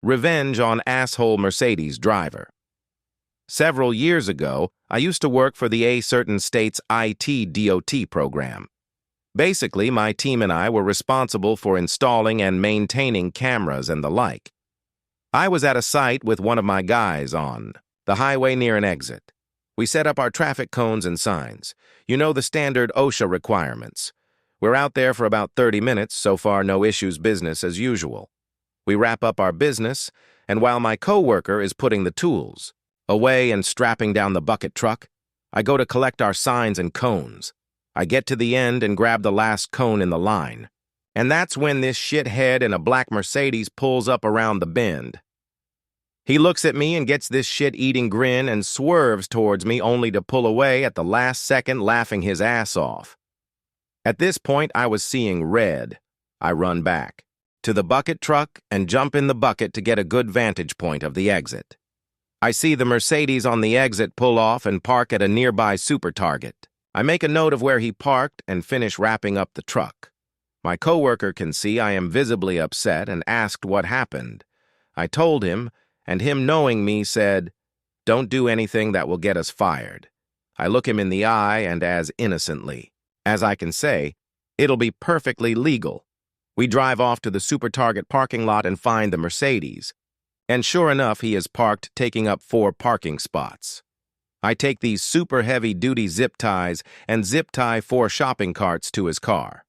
Revenge on asshole Mercedes driver. Several years ago, I used to work for the A certain state's IT DOT program. Basically, my team and I were responsible for installing and maintaining cameras and the like. I was at a site with one of my guys on the highway near an exit. We set up our traffic cones and signs. You know the standard OSHA requirements. We're out there for about 30 minutes, so far no issues, business as usual. We wrap up our business, and while my coworker is putting the tools away and strapping down the bucket truck, I go to collect our signs and cones. I get to the end and grab the last cone in the line. And that's when this shithead in a black Mercedes pulls up around the bend. He looks at me and gets this shit-eating grin and swerves towards me only to pull away at the last second, laughing his ass off. At this point, I was seeing red. I run back to the bucket truck and jump in the bucket to get a good vantage point of the exit. I see the Mercedes on the exit pull off and park at a nearby super target. I make a note of where he parked and finish wrapping up the truck. My coworker can see I am visibly upset and asked what happened. I told him, and him knowing me said, "Don't do anything that will get us fired." I look him in the eye and as innocently as I can say, "It'll be perfectly legal." We drive off to the Super Target parking lot and find the Mercedes. And sure enough, he is parked, taking up 4 parking spots. I take these super heavy-duty zip ties and zip tie 4 shopping carts to his car.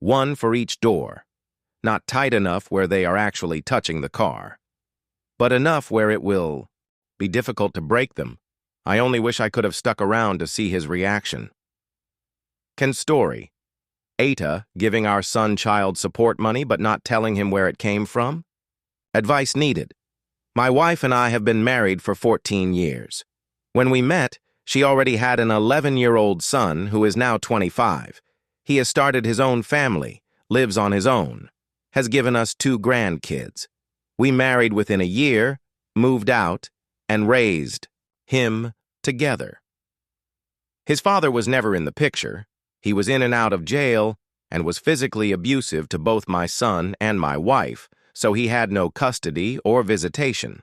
1 for each door. Not tight enough where they are actually touching the car, but enough where it will be difficult to break them. I only wish I could have stuck around to see his reaction. Can story. Eta giving our son child support money but not telling him where it came from? Advice needed. My wife and I have been married for 14 years. When we met, she already had an 11-year-old son who is now 25. He has started his own family, lives on his own, has given us 2 grandkids. We married within a year, moved out, and raised him together. His father was never in the picture. He was in and out of jail and was physically abusive to both my son and my wife, so he had no custody or visitation.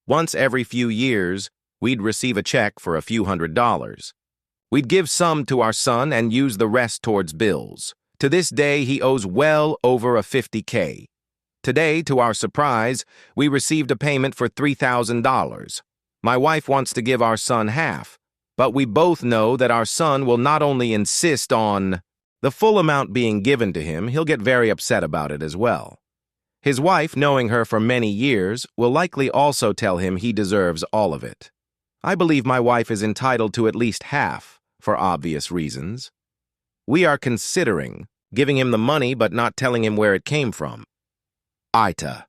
Once every few years, we'd receive a check for a few $100s. We'd give some to our son and use the rest towards bills. To this day, he owes well over a $50K. Today, to our surprise, we received a payment for $3,000. My wife wants to give our son half, but we both know that our son will not only insist on the full amount being given to him, he'll get very upset about it as well. His wife, knowing her for many years, will likely also tell him he deserves all of it. I believe my wife is entitled to at least half, for obvious reasons. We are considering giving him the money but not telling him where it came from. Ita.